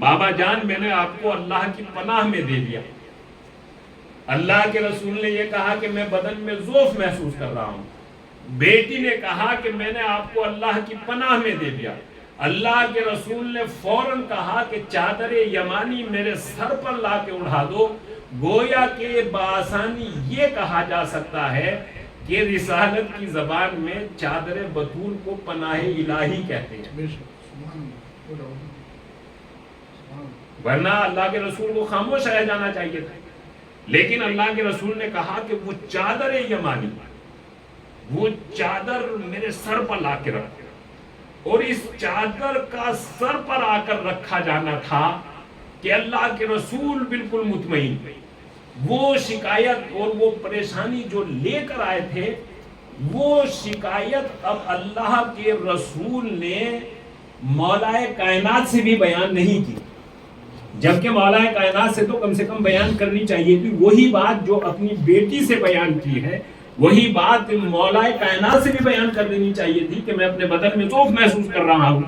بابا جان میں نے آپ کو اللہ کی پناہ میں دے دیا. اللہ کے رسول نے یہ کہا کہ میں بدن میں ضعف محسوس کر رہا ہوں. بیٹی نے کہا کہ میں نے آپ کو اللہ کی پناہ میں دے دیا. اللہ کے رسول نے فوراً کہا کہ چادر یمانی میرے سر پر لا کے اڑا دو. گویا کہ بآسانی یہ کہا جا سکتا ہے کہ رسالت کی زبان میں چادر بطول کو پناہ الہی کہتے ہیں، ورنہ اللہ کے رسول کو خاموش رہ جانا چاہیے تھا. لیکن اللہ کے رسول نے کہا کہ وہ چادر یمانی، وہ چادر میرے سر پر لا کے رکھ، اور اس چادر کا سر پر آ کر رکھا جانا تھا کہ اللہ کے رسول بالکل مطمئن. وہ شکایت اور وہ پریشانی جو لے کر آئے تھے، وہ شکایت اب اللہ کے رسول نے مولا کائنات سے بھی بیان نہیں کی، جبکہ مولا کائنات سے کم بیان کرنی چاہیے تھی. وہی بات جو اپنی بیٹی سے بیان کی ہے، وہی بات مولا کائنات سے بھی بیان کر دینی چاہیے تھی کہ میں اپنے بدن میں ضعف محسوس کر رہا ہوں.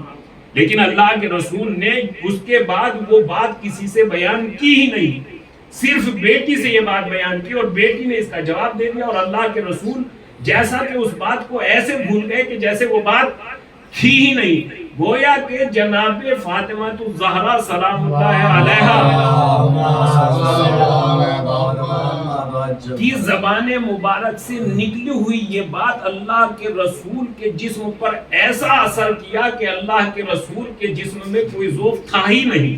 لیکن اللہ کے رسول نے اس کے بعد وہ بات کسی سے بیان کی ہی نہیں، صرف بیٹی سے یہ بات بیان کی، اور بیٹی نے اس کا جواب دے دیا. اور اللہ کے رسول جیسا کہ اس بات کو ایسے بھول گئے کہ جیسے وہ بات تھی ہی نہیں. گویا کہ جناب فاطمہ الزہرا سلام اللہ علیہا کی زبان مبارک سے نکلی ہوئی یہ بات اللہ کے رسول کے جسم پر ایسا اثر کیا کہ اللہ کے رسول کے جسم میں کوئی ضعف تھا ہی نہیں.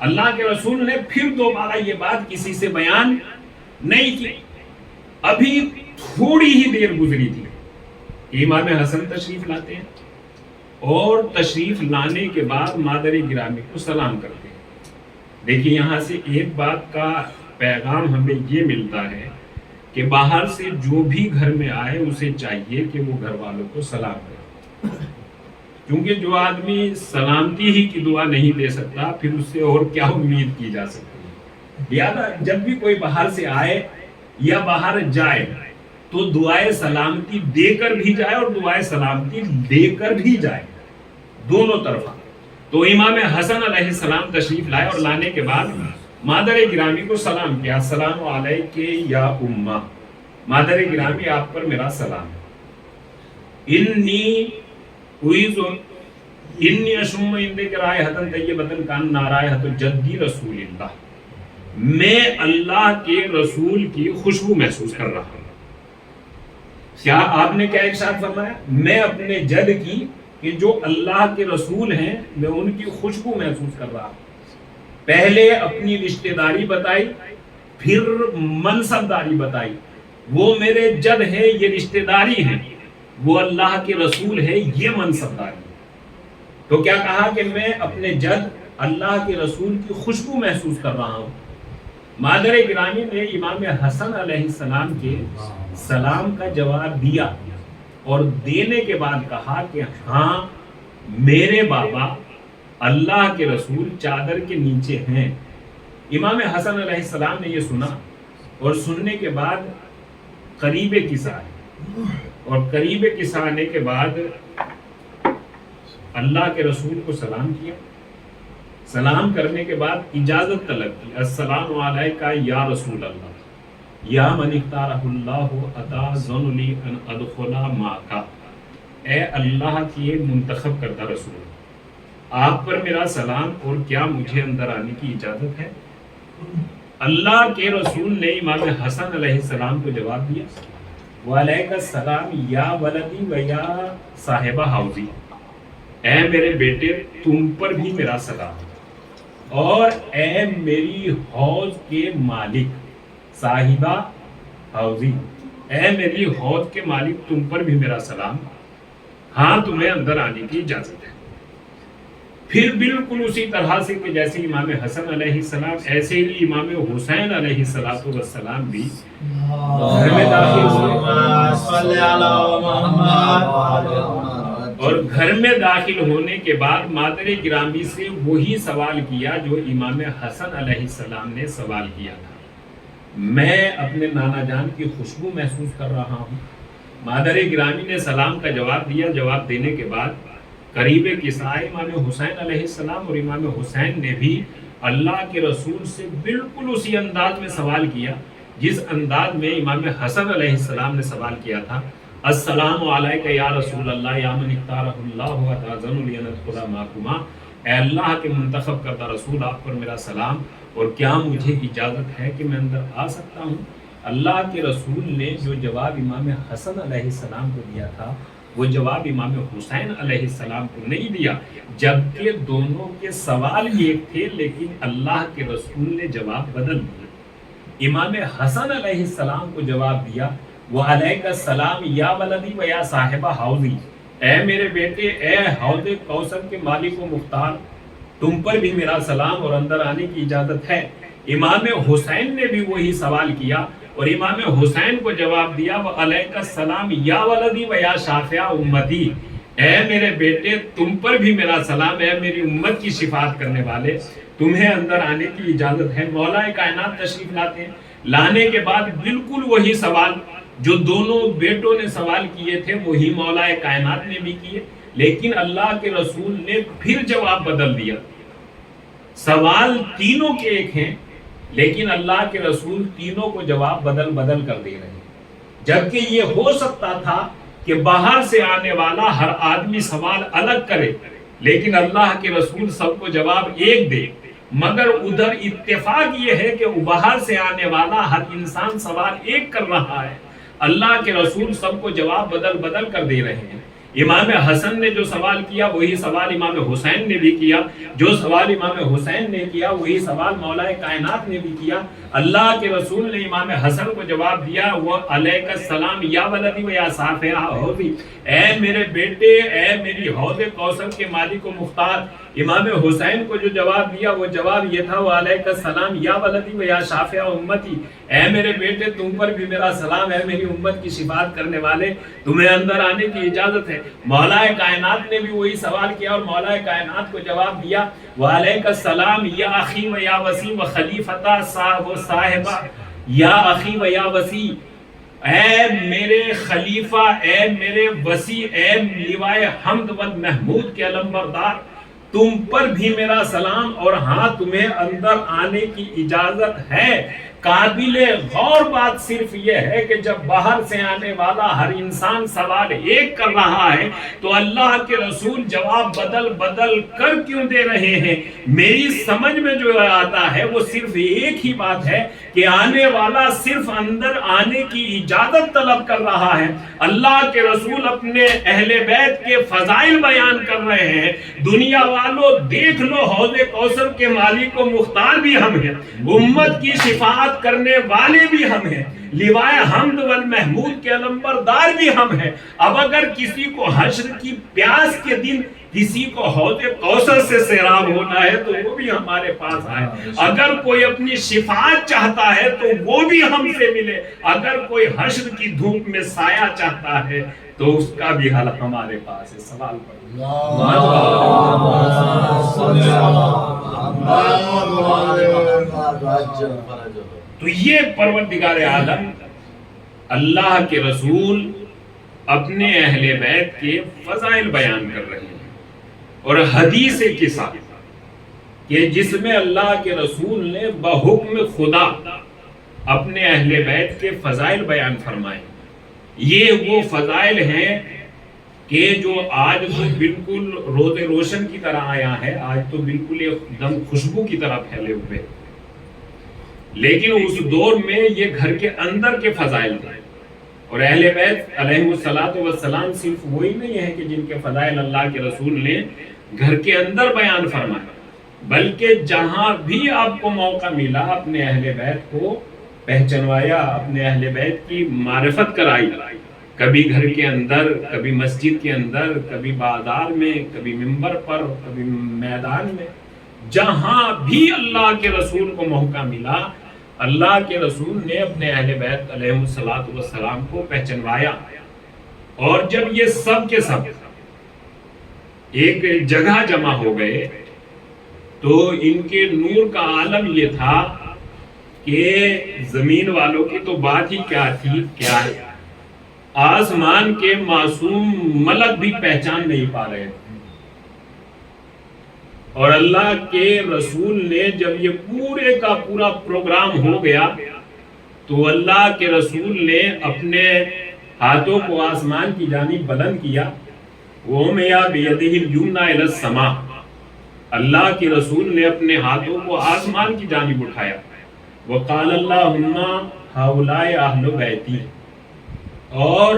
اللہ کے رسول نے پھر دوبارہ یہ بات کسی سے بیان نہیں کی. ابھی تھوڑی ہی دیر گزری تھی، امام حسن تشریف لاتے ہیں، اور تشریف لانے کے بعد مادر گرامی کو سلام کرتے ہیں. دیکھیے یہاں سے ایک بات کا پیغام ہمیں یہ ملتا ہے کہ باہر سے جو بھی گھر میں آئے اسے چاہیے کہ وہ گھر والوں کو سلام کرے، کیونکہ جو آدمی سلامتی ہی کی دعا نہیں دے سکتا پھر اس سے اور کیا امید کی جا سکتی ہے. لہذا جب بھی کوئی باہر سے آئے یا باہر جائے تو دعائے سلامتی دے کر بھی جائے اور دعائے سلامتی دے کر بھی جائے، دونوں طرفہ. تو امام حسن علیہ السلام تشریف لائے اور لانے کے بعد مادر گرامی کو سلام کیا. السلام علیکہ یا امہ، مادر گرامی آپ پر میرا سلام. انی اشم عندک رائحۃ طیبۃ کان رائحۃ جدی رسول اللہ، میں اللہ کے رسول کی خوشبو محسوس کر رہا ہوں. کیا آپ نے کیا ارشاد فرمایا؟ میں اپنے جد کی کہ جو اللہ کے رسول ہیں میں ان کی خوشبو محسوس کر رہا ہوں. پہلے اپنی رشتہ داری بتائی، پھر منصب داری بتائی. وہ میرے جد ہے، یہ رشتہ داری ہے، وہ اللہ کے رسول ہے، یہ منصب داری. تو کیا کہا کہ میں اپنے جد اللہ کے رسول کی خوشبو محسوس کر رہا ہوں. مادر گرامی نے امام حسن علیہ السلام کے سلام کا جواب دیا اور دینے کے بعد کہا کہ ہاں میرے بابا اللہ کے رسول چادر کے نیچے ہیں. امام حسن علیہ السلام نے یہ سنا اور سننے کے بعد قریب قصہ آئے، اور قریب قصہ آنے کے بعد اللہ کے رسول کو سلام کیا. سلام کرنے کے بعد اجازت طلب کی. السلام علیکہ یا رسول اللہ، یا من اختارہ اللہ اتاذن لی ان ادخل معک، اے اللہ کی منتخب کردہ رسول، آپ پر میرا سلام اور کیا مجھے اندر آنے کی اجازت ہے؟ اللہ کے رسول نے امام حسن علیہ السلام کو جواب دیا، وعلیکم السلام یا ولدی و یا صاحب حوضی، اے میرے بیٹے تم پر بھی میرا سلام، اور اے میری حوض کے مالک صاحبہ حوضی، اے میری حوض کے مالک تم پر بھی میرا سلام، ہاں تمہیں اندر آنے کی اجازت ہے. پھر بالکل اسی طرح سے کہ جیسے امام حسن علیہ السلام ایسے ہی امام حسین علیہ السلام بھی گھر میں داخل ہوئے، اور گھر میں داخل ہونے کے بعد مادر گرامی سے وہی سوال کیا جو امام حسن علیہ السلام نے سوال کیا تھا. میں اپنے نانا جان کی خوشبو محسوس کر رہا ہوں. مادر گرامی نے سلام کا جواب دیا. جواب دینے کے بعد قریب قصائے امام حسین علیہ السلام اور امام حسین نے بھی اللہ کے رسول سے بالکل اسی انداز میں سوال کیا جس انداز میں امام حسن علیہ السلام نے سوال کیا تھا، السلام علیکہ یا رسول اللہ یا من اختارہ اللہ اتاذن لی ان ادخل معکما، اے اللہ کے منتخب کردہ رسول آپ پر میرا سلام، اور کیا مجھے اجازت ہے کہ میں اندر آ سکتا ہوں؟ اللہ کے رسول نے جو جواب امام حسن علیہ السلام کو دیا تھا وہ جواب امام حسین علیہ السلام کو نہیں دیا، جبکہ دونوں کے سوال ایک تھے لیکن اللہ کے رسول نے جواب بدل دیا۔ امام حسن علیہ السلام کو جواب دیا، وعلیک السلام یا ولدی و یا صاحب حوضی، اے میرے بیٹے، اے حوض کوثر کے مالک و مختار، تم پر بھی میرا سلام اور اندر آنے کی اجازت ہے۔ امام حسین نے بھی وہی سوال کیا اور امام حسین کو جواب دیا، وعلیک السلام یا ولدی و یا شافع امتی، اے میرے بیٹے تم پر بھی میرا سلام، اے میری امت کی شفاعت کرنے والے، تمہیں اندر آنے کی اجازت ہے۔ مولا کائنات تشریف لاتے ہیں، لانے کے بعد بالکل وہی سوال جو دونوں بیٹوں نے سوال کیے تھے وہی مولا کائنات نے بھی کیے، لیکن اللہ کے رسول نے پھر جواب بدل دیا۔ سوال تینوں کے ایک ہیں لیکن اللہ کے رسول تینوں کو جواب بدل بدل کر دے رہے ہیں، جبکہ یہ ہو سکتا تھا کہ باہر سے آنے والا ہر آدمی سوال الگ کرے لیکن اللہ کے رسول سب کو جواب ایک دے، مگر ادھر اتفاق یہ ہے کہ باہر سے آنے والا ہر انسان سوال ایک کر رہا ہے، اللہ کے رسول سب کو جواب بدل بدل کر دے رہے ہیں۔ امام حسن نے جو سوال کیا وہی سوال امام حسین نے بھی کیا، جو سوال امام حسین نے کیا وہی سوال مولا کائنات نے بھی کیا۔ اللہ کے رسول نے امام حسن کو جواب دیا، وہ علیک السلام یا ولدی و یا صافع حوضی، اے میرے بیٹے، اے میری حوض کوثر کے مالک و مختار۔ امام حسین کو جو جواب دیا وہ جواب یہ تھا، وہ علیک السلام یا ولدی و یا شافع امتی، اے میرے بیٹے تم پر بھی میرا سلام، اے میری امت کی شفاعت کرنے والے، تمہیں اندر آنے کی اجازت ہے۔ مولا کائنات نے بھی وہی سوال کیا اور مولا کائنات کو جواب دیا، وعلیک السلام یا اخی و یا وسیع و خلیفتہ صاحبہ یا اخی و یا وسیع، اے میرے خلیفہ، اے میرے وسیع، اے لیوائے حمد و محمود کے علمبردار، تم پر بھی میرا سلام، اور ہاں تمہیں اندر آنے کی اجازت ہے۔ قابل غور بات صرف یہ ہے کہ جب باہر سے آنے والا ہر انسان سوال ایک کر رہا ہے تو اللہ کے رسول جواب بدل بدل کر کیوں دے رہے ہیں؟ میری سمجھ میں جو آتا ہے وہ صرف ایک ہی بات ہے کہ آنے والا صرف اندر آنے کی اجازت طلب کر رہا ہے۔ اللہ کے رسول اپنے اہل بیت کے فضائل بیان کر رہے ہیں، دنیا والوں دیکھ لو حوض کوثر کے مالک و مختار بھی ہم ہیں، امت کی شفاعت کرنے والے بھی ہم ہیں، لیوائے حمد والمحمود کے علمبردار بھی ہم ہیں۔ اب اگر کسی کو حشر کی پیاس کے دن کسی کو حوض کوثر سے سیراب ہونا ہے تو وہ بھی ہمارے پاس آئے، اگر کوئی اپنی شفاعت چاہتا ہے تو وہ بھی ہم سے ملے، اگر کوئی حشر کی دھوپ میں سایہ چاہتا ہے تو اس کا بھی حل ہمارے پاس ہے۔ سوال پر تو یہ پروردگار عالم اللہ کے رسول اپنے اہل بیت کے فضائل بیان کر رہے ہیں، اور حدیث قصہ کہ جس میں اللہ کے رسول نے بحکم خدا اپنے اہل بیت کے فضائل بیان فرمائے۔ یہ وہ فضائل ہیں کہ جو آج تو بالکل روز روشن کی طرح آیا ہے، آج تو بالکل ایک دم خوشبو کی طرح پھیلے ہوئے، لیکن اس دور میں یہ گھر کے اندر کے فضائل تھے۔ اور اہل بیت علیہ السلام صرف وہی نہیں ہے کہ جن کے فضائل اللہ کے رسول نے گھر کے اندر بیان فرمائے، بلکہ جہاں بھی آپ کو موقع ملا اپنے اہل بیت کو پہچنوایا، اپنے اہل بیت کی معرفت کرائی، کبھی گھر کے اندر، کبھی مسجد کے اندر، کبھی بازار میں، کبھی منبر پر، کبھی میدان میں، جہاں بھی اللہ کے رسول کو موقع ملا اللہ کے رسول نے اپنے اہل بیت علیہ السلام کو پہچنوایا۔ اور جب یہ سب کے سب ایک جگہ جمع ہو گئے تو ان کے نور کا عالم یہ تھا کہ زمین والوں کی تو بات ہی کیا تھی، کیا ہے، آسمان کے معصوم ملک بھی پہچان نہیں پا رہے تھے اور اللہ کے رسول نے جب یہ پورے کا پورا پروگرام ہو گیا تو اللہ کے رسول نے اپنے ہاتھوں کو آسمان کی جانب بلند کیا، وَأُومِيَ بِيَدِهِ الْيُمْنَى إِلَى السَّمَاءِ، اللہ کے رسول نے اپنے ہاتھوں کو آسمان کی جانب اٹھایا، وَقَالَ اللَّهُمَّ هَؤُلَاءِ أَهْلُ بَيْتِي، اور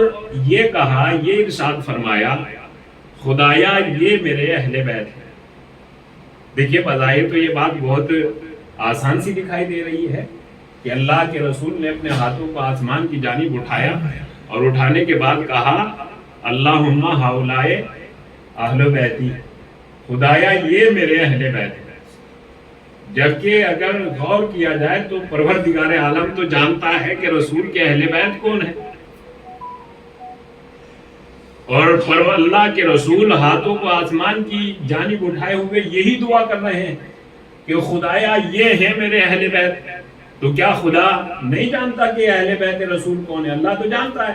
یہ کہا، یہ ارشاد فرمایا، خدایا یہ میرے اہل بیت ہیں۔ دیکھیے بظاہر تو یہ بات بہت آسان سی دکھائی دے رہی ہے کہ اللہ کے رسول نے اپنے ہاتھوں کو آسمان کی جانب اٹھایا اور اٹھانے کے بعد کہا اللہم ہؤلاء اہل بیتی، خدایا یہ میرے اہل بیت ہیں۔ جبکہ اگر غور کیا جائے تو پروردگار عالم تو جانتا ہے کہ رسول کے اہل بیت کون ہیں، اور اللہ کے رسول ہاتھوں کو آسمان کی جانب اٹھائے ہوئے یہی دعا کر رہے ہیں کہ خدایا یہ ہے میرے اہل بیت۔ تو کیا خدا نہیں جانتا کہ اہل بیت رسول کون ہے؟ اللہ تو جانتا ہے،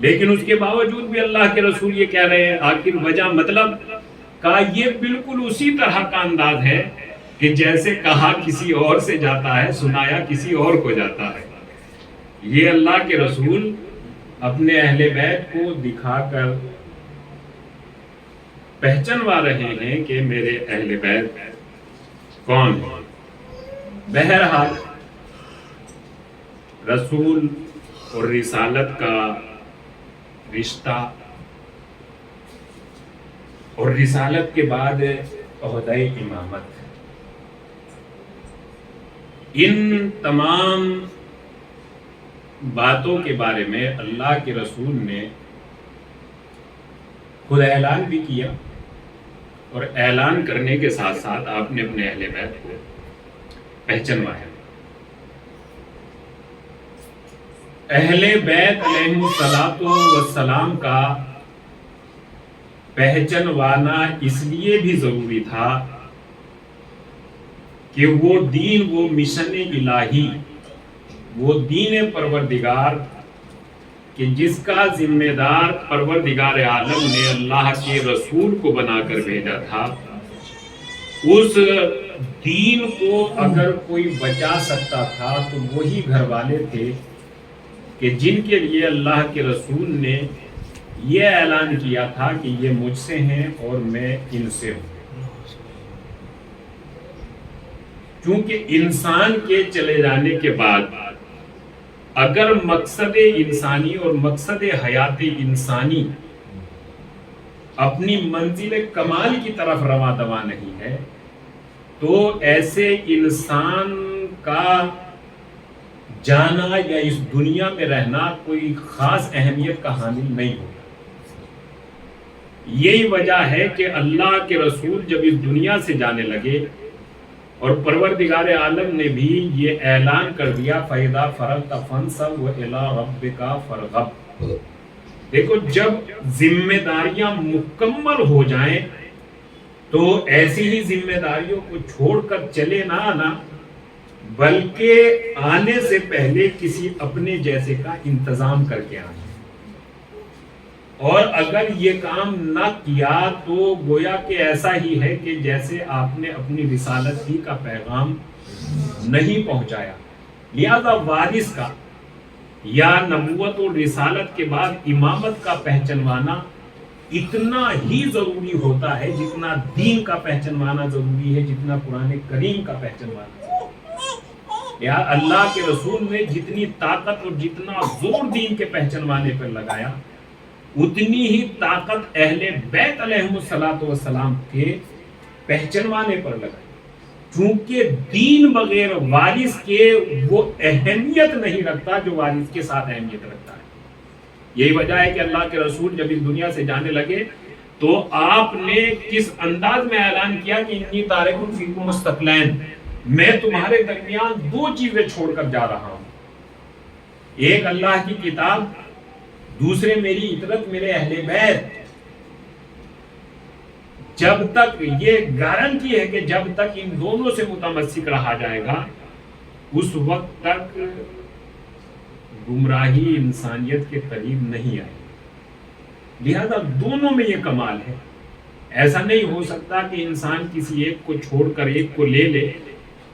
لیکن اس کے باوجود بھی اللہ کے رسول یہ کہہ رہے ہیں۔ آخر وجہ مطلب کا یہ بالکل اسی طرح کا انداز ہے کہ جیسے کہا کسی اور سے جاتا ہے، سنایا کسی اور کو جاتا ہے۔ یہ اللہ کے رسول اپنے اہل بیت کو دکھا کر پہچانوا رہے ہیں کہ میرے اہل بیت کون ہیں۔ بہرحال رسول اور رسالت کا رشتہ اور رسالت کے بعد عہدہ امامت، ان تمام باتوں کے بارے میں اللہ کے رسول نے خود اعلان بھی کیا، اور اعلان کرنے کے ساتھ ساتھ آپ نے اپنے اہل بیت کو پہچانوایا۔ اہل بیت علیہم السلام کا پہچانوانا اس لیے بھی ضروری تھا کہ وہ دین، وہ مشن الہی، وہ دین پروردگار کہ جس کا ذمہ دار پروردگار عالم نے اللہ کے رسول کو بنا کر بھیجا تھا، اس دین کو اگر کوئی بچا سکتا تھا تو وہی گھر والے تھے کہ جن کے لیے اللہ کے رسول نے یہ اعلان کیا تھا کہ یہ مجھ سے ہیں اور میں ان سے ہوں۔ چونکہ انسان کے چلے جانے کے بعد اگر مقصد انسانی اور مقصد حیات انسانی اپنی منزل کمال کی طرف رواں دواں نہیں ہے تو ایسے انسان کا جانا یا اس دنیا میں رہنا کوئی خاص اہمیت کا حامل نہیں ہوتا۔ یہی وجہ ہے کہ اللہ کے رسول جب اس دنیا سے جانے لگے اور پروردگار عالم نے بھی یہ اعلان کر دیا فَإِذَا فَرَغْتَ فَانْصَبْ وَإِلَىٰ رَبِّكَ فَارْغَب۔ دیکھو جب ذمہ داریاں مکمل ہو جائیں تو ایسی ہی ذمہ داریوں کو چھوڑ کر چلے نہ آنا، بلکہ آنے سے پہلے کسی اپنے جیسے کا انتظام کر کے آنا، اور اگر یہ کام نہ کیا تو گویا کہ ایسا ہی ہے کہ جیسے آپ نے اپنی رسالت ہی کا پیغام نہیں پہنچایا۔ لہذا وارث کا یا نبوت اور رسالت کے بعد امامت کا پہچانوانا اتنا ہی ضروری ہوتا ہے جتنا دین کا پہچانوانا ضروری ہے، جتنا قرآن کریم کا پہچانوانا۔ یا اللہ کے رسول نے جتنی طاقت اور جتنا زور دین کے پہچانوانے پر لگایا، اتنی ہی طاقت اہل بیت علیہم السلام کے پہچانوانے پر لگائی، چونکہ دین بغیر وارث کے وہ اہمیت نہیں رکھتا جو وارث کے ساتھ اہمیت رکھتا ہے۔ یہی وجہ ہے کہ اللہ کے رسول جب اس دنیا سے جانے لگے تو آپ نے کس انداز میں اعلان کیا کہ انی تارک فیکم الثقلین، میں تمہارے درمیان دو چیزیں چھوڑ کر جا رہا ہوں، ایک اللہ کی کتاب، دوسرے میری اطرت، میرے اہل بیت۔ جب تک یہ گارنٹی ہے کہ جب تک ان دونوں سے متمسک رہا جائے گا اس وقت تک گمراہی انسانیت کے قریب نہیں آئے۔ لہذا دونوں میں یہ کمال ہے ایسا نہیں ہو سکتا کہ انسان کسی ایک کو چھوڑ کر ایک کو لے لے،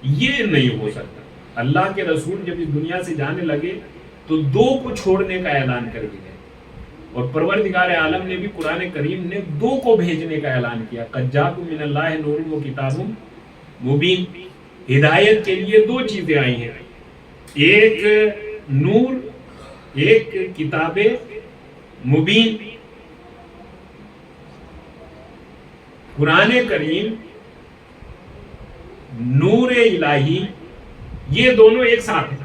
یہ نہیں ہو سکتا۔ اللہ کے رسول جب اس دنیا سے جانے لگے تو دو کو چھوڑنے کا اعلان کر کے گئے، اور پروردگار عالم نے بھی قرآن کریم نے دو کو بھیجنے کا اعلان کیا۔ قد جاءکم من اللہ نور و کتاب مبین، ہدایت کے لیے دو چیزیں آئی ہیں، ایک نور، ایک کتاب مبین۔ قرآن کریم، نور الہی، یہ دونوں ایک ساتھ ہیں۔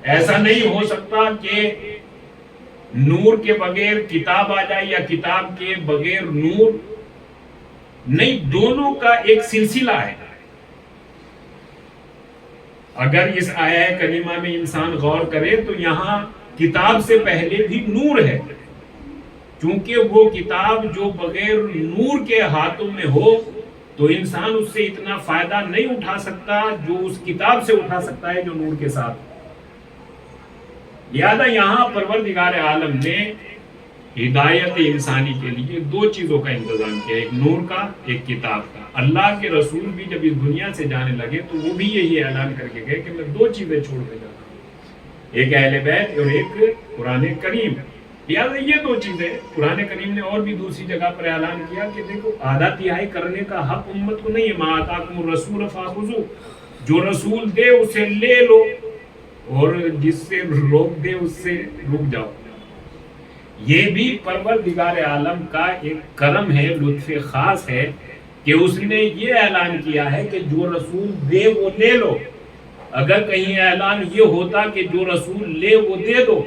ایسا نہیں ہو سکتا کہ نور کے بغیر کتاب آ جائے یا کتاب کے بغیر نور، نہیں، دونوں کا ایک سلسلہ ہے۔ اگر اس آیہ کریمہ میں انسان غور کرے تو یہاں کتاب سے پہلے بھی نور ہے، چونکہ وہ کتاب جو بغیر نور کے ہاتھوں میں ہو تو انسان اس سے اتنا فائدہ نہیں اٹھا سکتا جو اس کتاب سے اٹھا سکتا ہے جو نور کے ساتھ۔ لہذا یہاں پروردگار عالم نے ہدایت انسانی کے لیے دو چیزوں کا انتظام کیا، ایک نور کا، ایک کتاب کا۔ اللہ کے رسول بھی جب اس دنیا سے جانے لگے تو وہ بھی یہی اعلان کر کے گئے کہ میں دو چیزیں چھوڑ کے جاتا ہوں، ایک اہل بیت اور ایک قرآن کریم۔ لہٰذا یہ دو چیزیں قرآن کریم نے اور بھی دوسری جگہ پر اعلان کیا کہ دیکھو، آدھا تہائی کرنے کا حق امت کو نہیں ہے، ما آتاکم الرسول فخذوہ، جو رسول دے اسے لے لو اور جس سے روک دے اس سے رک جاؤ۔ یہ بھی پروردگار عالم کا ایک کرم ہے، لطف خاص ہے کہ اس نے یہ اعلان کیا ہے کہ جو رسول دے وہ لے لو۔ اگر کہیں اعلان یہ ہوتا کہ جو رسول لے وہ دے دو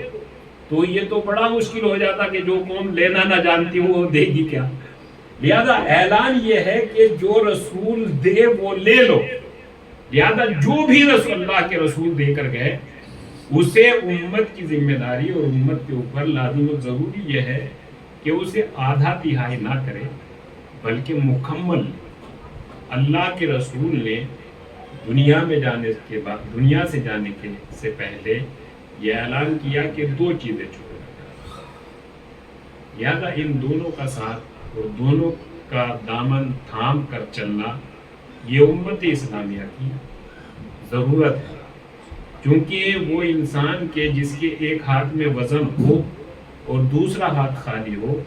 تو یہ تو بڑا مشکل ہو جاتا کہ جو قوم لینا نہ جانتی وہ دے گی کیا۔ لہذا اعلان یہ ہے کہ جو رسول دے وہ لے لو۔ لہذا جو بھی رسول اللہ کے رسول دے کر گئے اسے امت کی ذمہ داری اور امت کے اوپر لازم و ضروری یہ ہے کہ اسے آدھا تہائی نہ کرے بلکہ مکمل۔ اللہ کے رسول نے دنیا میں جانے کے بعد، دنیا سے جانے کے سے پہلے یہ اعلان کیا کہ دو چیزیں چھوڑیں، لہذا ان دونوں کا ساتھ اور دونوں کا دامن تھام کر چلنا یہ امت اسلامیہ کی ضرورت ہے، کیونکہ وہ انسان کے جس کے ایک ہاتھ میں وزن ہو اور دوسرا ہاتھ خالی ہو،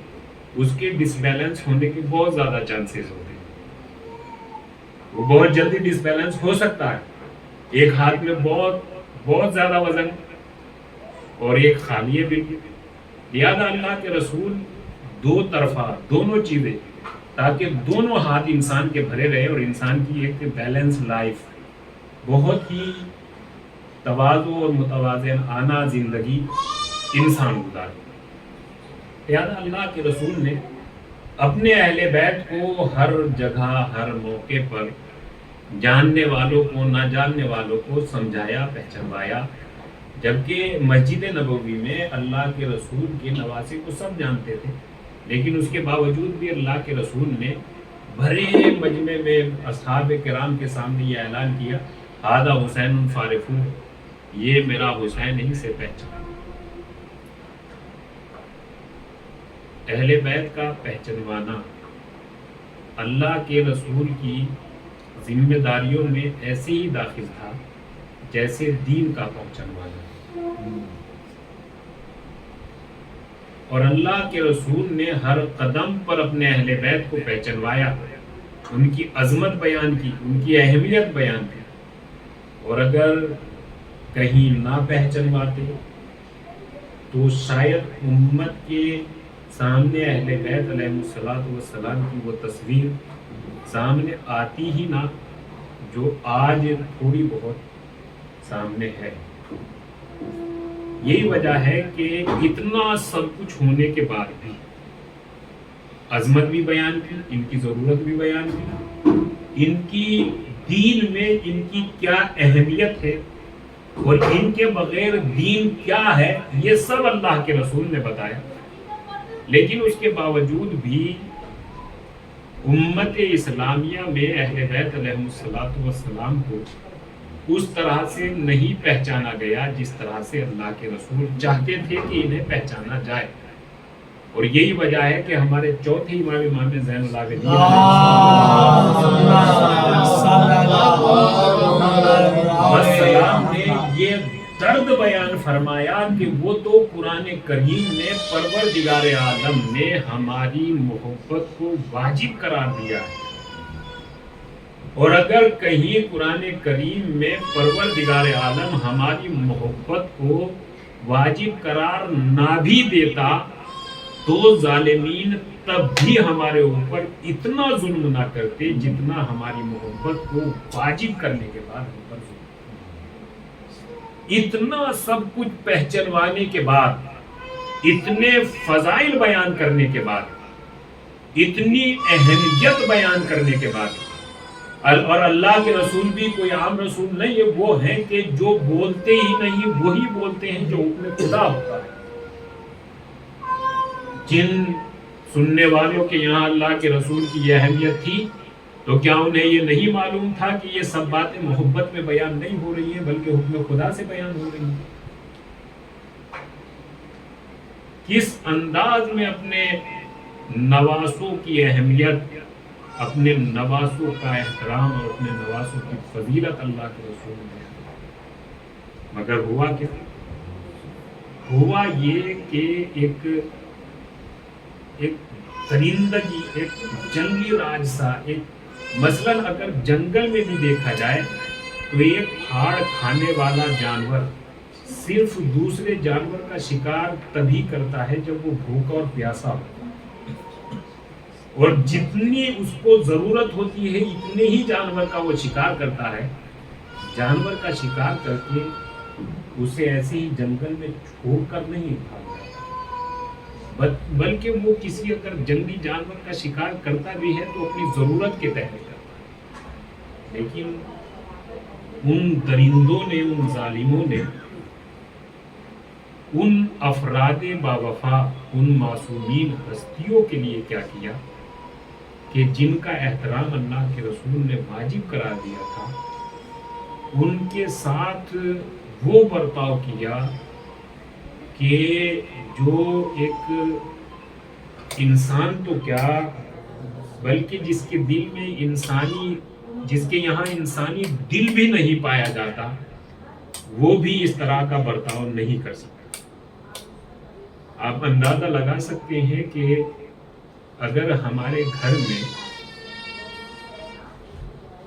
اس کے ڈس بیلنس ہونے کے بہت زیادہ چانسز ہوتے ہیں، وہ بہت جلدی ڈس بیلنس ہو سکتا ہے۔ ایک ہاتھ میں بہت زیادہ وزن اور ایک خالی ہے بالکل۔ لہذا اللہ کے رسول دو طرفہ دونوں چیزیں، تاکہ دونوں ہاتھ انسان کے بھرے رہے اور انسان کی ایک بیلنس لائف، بہت ہی تواضع اور متوازن آنا زندگی انسان گزارے۔ لہذا اللہ کے رسول نے اپنے اہل بیت کو ہر جگہ ہر موقع پر جاننے والوں کو نہ جاننے والوں کو سمجھایا، پہچنوایا، جبکہ مسجد نبوی میں اللہ کے رسول کے نواسے کو سب جانتے تھے، لیکن اس کے باوجود بھی اللہ کے رسول نے بھرے مجمع میں اصحاب کرام کے سامنے یہ اعلان کیا، ھذا حسین فارفو، یہ میرا حسین ہی سے پہچان۔ اہل بیت کا پہچنوانا اللہ کے رسول کی ذمہ داریوں میں ایسے ہی داخل تھا جیسے دین کا پہچنوانا، اور اللہ کے رسول نے ہر قدم پر اپنے اہل بیت کو پہچنوایا، ان کی عظمت بیان کی، ان کی اہمیت بیان کی، اور اگر کہیں نہ پہچنواتے تو شاید امت کے سامنے اہل بیت علیہ السلام کی وہ تصویر سامنے آتی ہی نہ جو آج تھوڑی بہت سامنے ہے۔ یہی وجہ ہے کہ اتنا سب کچھ ہونے کے بعد بھی عظمت بھی بیان کی، ان کی ضرورت بھی بیان کی، ان کی دین میں ان کی کیا اہمیت ہے اور ان کے بغیر دین کیا ہے، یہ سب اللہ کے رسول نے بتایا۔ لیکن اس کے باوجود بھی امت اسلامیہ میں اہل بیت علیہ السلام کو اس طرح سے نہیں پہچانا گیا جس طرح سے اللہ کے رسول چاہتے تھے کہ انہیں پہچانا جائے، اور یہی وجہ ہے کہ ہمارے چوتھے امام زین العابدین السلام نے یہ درد بیان فرمایا کہ وہ تو قرآن کریم میں پروردگار عالم نے ہماری محبت کو واجب قرار دیا ہے، اور اگر کہیں قرآن کریم میں پروردگار عالم ہماری محبت کو واجب قرار نہ بھی دیتا تو ظالمین تب بھی ہمارے اوپر اتنا ظلم نہ کرتے جتنا ہماری محبت کو واجب کرنے کے بعد ہم پر ظلم۔ اتنا سب کچھ پہچانوانے کے بعد، اتنے فضائل بیان کرنے کے بعد، اتنی اہمیت بیان کرنے کے بعد، اور اللہ کے رسول بھی کوئی عام رسول نہیں ہے، وہ ہیں کہ جو بولتے ہی نہیں وہی بولتے ہیں جو حکم خدا ہوتا ہے۔ جن سننے والوں کے یہاں اللہ کے رسول کی یہ اہمیت تھی تو کیا انہیں یہ نہیں معلوم تھا کہ یہ سب باتیں محبت میں بیان نہیں ہو رہی ہیں بلکہ حکم خدا سے بیان ہو رہی ہیں؟ کس انداز میں اپنے نواسوں کی اہمیت، اپنے نواسوں کا احترام اور اپنے نواسوں کی فضیلت اللہ کے رسول نے، مگر ہوا کیا؟ ہوا یہ کہ ایک درندگی، ایک جنگلی راجسا، ایک مثلاً اگر جنگل میں بھی دیکھا جائے تو ایک پھاڑ کھانے والا جانور صرف دوسرے جانور کا شکار تبھی کرتا ہے جب وہ بھوکا اور پیاسا ہو، اور جتنی اس کو ضرورت ہوتی ہے اتنے ہی جانور کا وہ شکار کرتا ہے۔ جانور کا شکار کر کے اسے ایسے ہی جنگل میں چھوڑ کر نہیں بھاگا، بلکہ وہ کسی اگر جنگلی جانور کا شکار کرتا بھی ہے تو اپنی ضرورت کے تحت کرتا ہے۔ لیکن ان درندوں نے، ان ظالموں نے، ان افراد باوفا، ان معصومین ہستیوں کے لیے کیا کیا کہ جن کا احترام اللہ کے رسول نے واجب قرار دیا تھا، ان کے ساتھ وہ برتاؤ کیا کہ جو ایک انسان تو کیا بلکہ جس کے دل میں جس کے یہاں انسانی دل بھی نہیں پایا جاتا، وہ بھی اس طرح کا برتاؤ نہیں کر سکتا۔ آپ اندازہ لگا سکتے ہیں کہ اگر ہمارے گھر میں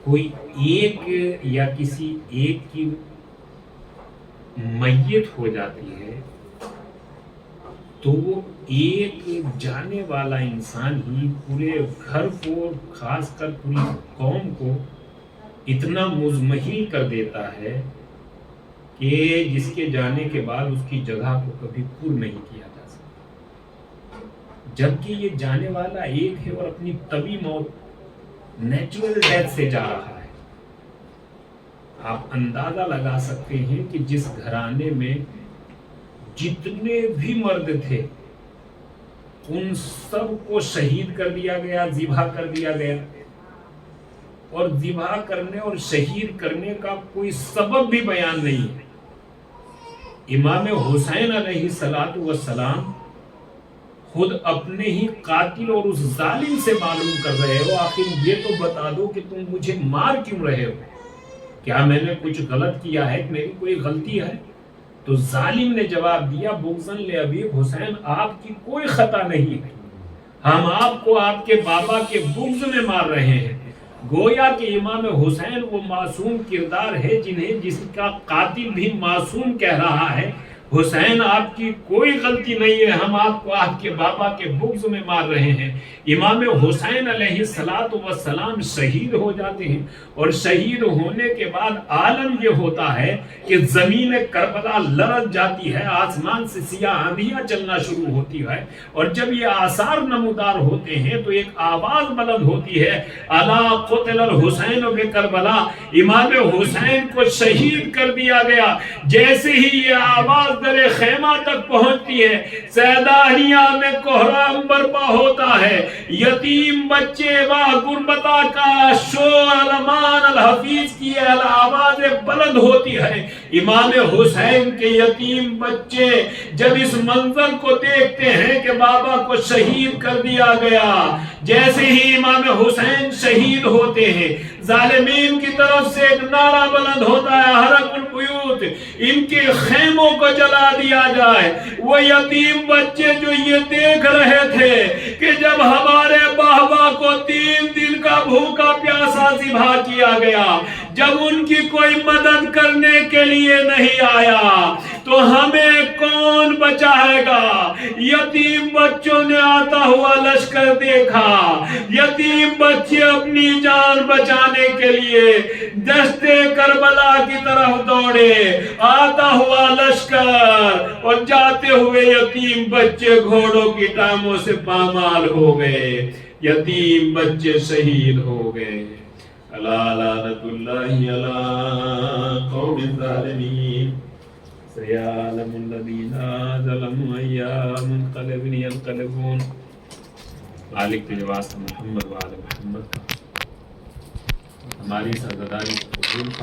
کوئی ایک یا کسی ایک کی میت ہو جاتی ہے تو وہ ایک جانے والا انسان ہی پورے گھر کو، خاص کر پوری قوم کو اتنا مزمحل کر دیتا ہے کہ جس کے جانے کے بعد اس کی جگہ کو کبھی پر نہیں کیا جا سکتا، جبکہ یہ جانے والا ایک ہے اور اپنی طبی موت، نیچرل ڈیتھ سے جا رہا ہے۔ آپ اندازہ لگا سکتے ہیں کہ جس گھرانے میں جتنے بھی مرد تھے ان سب کو شہید کر دیا گیا، ذبح کر دیا گیا، اور ذبح کرنے اور شہید کرنے کا کوئی سبب بھی بیان نہیں ہے۔ امام حسین علیہ السلام خود اپنے ہی قاتل اور اس ظالم سے معلوم کر رہے ہو، آخر یہ تو بتا دو کہ تم مجھے مار کیوں رہے ہو؟ کیا میں نے کچھ غلط کیا ہے؟ میری کوئی غلطی ہے؟ تو ظالم نے جواب دیا، بغضاً لأبی حسین، آپ کی کوئی خطا نہیں ہے، ہم آپ کو آپ کے بابا کے بغض میں مار رہے ہیں۔ گویا کہ امام حسین وہ معصوم کردار ہے جس کا قاتل بھی معصوم کہہ رہا ہے، حسین آپ کی کوئی غلطی نہیں ہے، ہم آپ کو آپ کے بابا کے بغض میں مار رہے ہیں۔ امام حسین علیہ السلام شہید ہو جاتے ہیں، اور شہید ہونے کے بعد عالم یہ ہوتا ہے کہ زمین کربلا لرز جاتی ہے، آسمان سے سیاہ آندھیاں چلنا شروع ہوتی ہے، اور جب یہ آثار نمودار ہوتے ہیں تو ایک آواز بلند ہوتی ہے، الا قتل الحسین بکربلا، امام حسین کو شہید کر دیا گیا۔ جیسے ہی یہ آواز در خیمہ تک پہنچتی ہے، سیدانیہ میں کوہرام برپا ہوتا ہے، یتیم بچے و غربتہ کا شور علمان الحفیظ کی آواز بلند ہوتی ہے۔ امام حسین کے یتیم بچے جب اس منظر کو دیکھتے ہیں کہ بابا کو شہید کر دیا گیا، جیسے ہی امام حسین شہید ہوتے ہیں ظالمین کی طرف سے ایک نعرہ بلند ہوتا ہے، حرق البیوت، ان کے خیموں کو جلا دیا جائے۔ وہ یتیم بچے جو یہ دیکھ رہے تھے کہ جب ہمارے بابا کو 3 دن کا بھوکا پیاسا ذبح کیا گیا، جب ان کی کوئی مدد کرنے کے لیے نہیں آیا تو ہمیں کون بچائے گا؟ یتیم بچوں نے آتا ہوا لشکر دیکھا، یتیم بچے اپنی جان بچانے کے لیے دشت کربلا کی طرف دوڑے، آتا ہوا لشکر اور جاتے ہوئے یتیم بچے گھوڑوں کی ٹانگوں سے پامال ہو گئے، یتیم بچے شہید ہو گئے۔ الا لعنت اللہ علی قوم الظالمین، سیعلم الذین ظلموا ای منقلب ینقلبون۔ مالک تیرے واسطے محمد و آل محمد کا ہماری سرزداری قبول